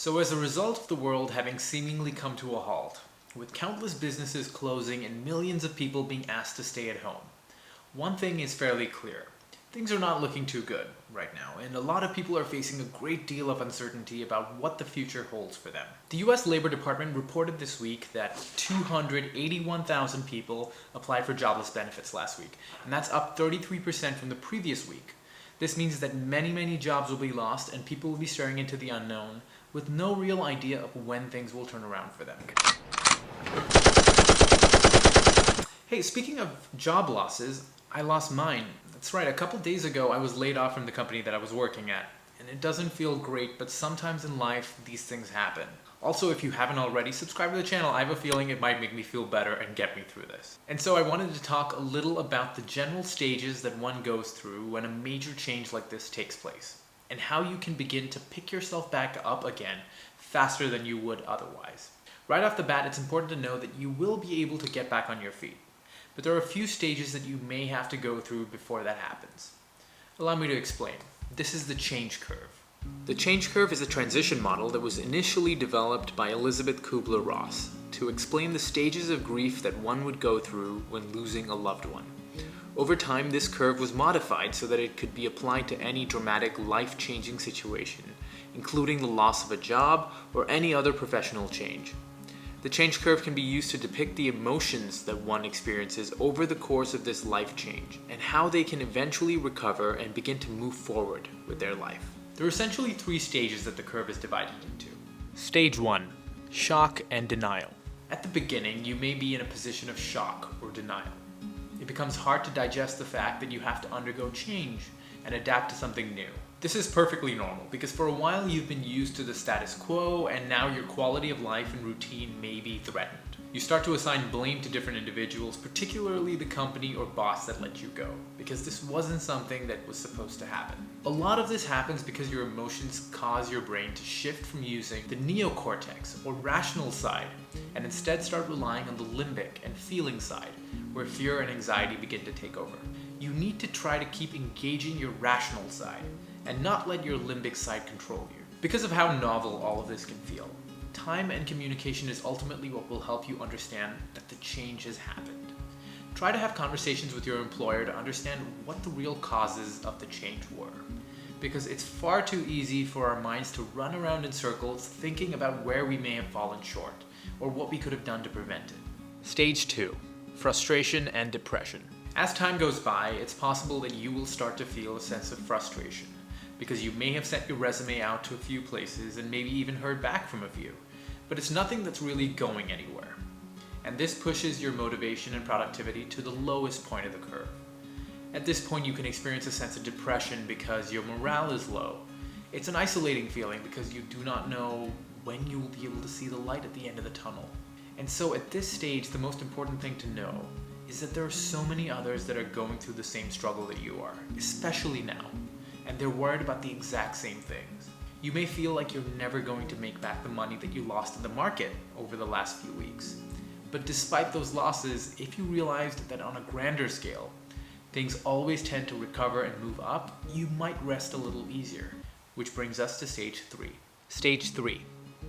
So as a result of the world having seemingly come to a halt, with countless businesses closing and millions of people being asked to stay at home, one thing is fairly clear. Things are not looking too good right now, and a lot of people are facing a great deal of uncertainty about what the future holds for them. The US Labor Department reported this week that 281,000 people applied for jobless benefits last week, and that's up 33% from the previous week. This means that many jobs will be lost and people will be staring into the unknown with no real idea of when things will turn around for them. Hey, speaking of job losses, I lost mine. That's right, a couple days ago I was laid off from the company that I was working at. And it doesn't feel great, but sometimes in life these things happen. Also, if you haven't already, subscribe to the channel. I have a feeling it might make me feel better and get me through this. And so I wanted to talk a little about the general stages that one goes through when a major change like this takes place, and how you can begin to pick yourself back up again faster than you would otherwise. Right off the bat, it's important to know that you will be able to get back on your feet. But there are a few stages that you may have to go through before that happens. Allow me to explain. This is the change curve. The change curve is a transition model that was initially developed by Elizabeth Kubler-Ross to explain the stages of grief that one would go through when losing a loved one. Over time, this curve was modified so that it could be applied to any dramatic, life-changing situation, including the loss of a job or any other professional change. The change curve can be used to depict the emotions that one experiences over the course of this life change, and how they can eventually recover and begin to move forward with their life. There are essentially three stages that the curve is divided into. Stage 1. Shock and denial. At the beginning, you may be in a position of shock or denial. It becomes hard to digest the fact that you have to undergo change and adapt to something new. This is perfectly normal because for a while you've been used to the status quo, and now your quality of life and routine may be threatened. You start to assign blame to different individuals, particularly the company or boss that let you go, because this wasn't something that was supposed to happen. A lot of this happens because your emotions cause your brain to shift from using the neocortex or rational side and instead start relying on the limbic and feeling side, where fear and anxiety begin to take over. You need to try to keep engaging your rational side and not let your limbic side control you. Because of how novel all of this can feel, time and communication is ultimately what will help you understand that the change has happened. Try to have conversations with your employer to understand what the real causes of the change were, because it's far too easy for our minds to run around in circles thinking about where we may have fallen short or what we could have done to prevent it. Stage 2. Frustration and depression. As time goes by, it's possible that you will start to feel a sense of frustration, because you may have sent your resume out to a few places and maybe even heard back from a few, but it's nothing that's really going anywhere. And this pushes your motivation and productivity to the lowest point of the curve. At this point, you can experience a sense of depression because your morale is low. It's an isolating feeling because you do not know when you will be able to see the light at the end of the tunnel. And so at this stage, the most important thing to know is that there are so many others that are going through the same struggle that you are, especially now. And they're worried about the exact same things. You may feel like you're never going to make back the money that you lost in the market over the last few weeks. But despite those losses, if you realized that on a grander scale, things always tend to recover and move up, you might rest a little easier. Which brings us to stage 3. Stage 3.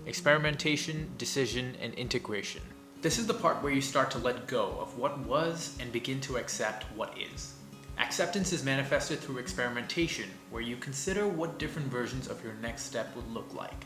Experimentation, decision, and integration. This is the part where you start to let go of what was and begin to accept what is. Acceptance is manifested through experimentation, where you consider what different versions of your next step would look like.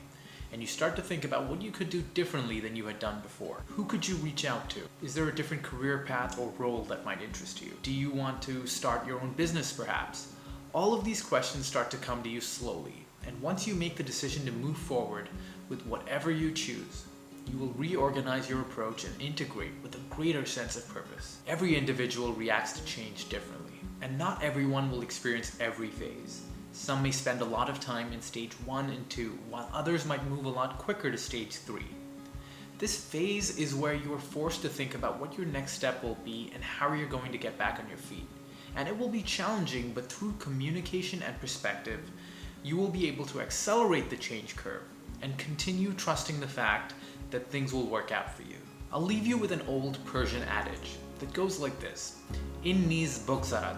And you start to think about what you could do differently than you had done before. Who could you reach out to? Is there a different career path or role that might interest you? Do you want to start your own business perhaps? All of these questions start to come to you slowly. And once you make the decision to move forward with whatever you choose, you will reorganize your approach and integrate with a greater sense of purpose. Every individual reacts to change differently, and not everyone will experience every phase. Some may spend a lot of time in stage 1 and 2, while others might move a lot quicker to stage 3. This phase is where you are forced to think about what your next step will be and how you're going to get back on your feet. And it will be challenging, but through communication and perspective, you will be able to accelerate the change curve and continue trusting the fact that things will work out for you. I'll leave you with an old Persian adage that goes like this: In niz bogzarad,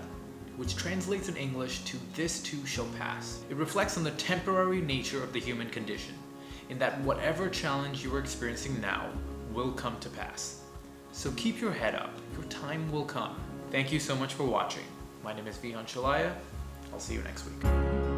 which translates in English to "this too shall pass." It reflects on the temporary nature of the human condition. in that whatever challenge you are experiencing now will come to pass. So keep your head up, your time will come. Thank you so much for watching. My name is Vihan Chelliah. I'll see you next week.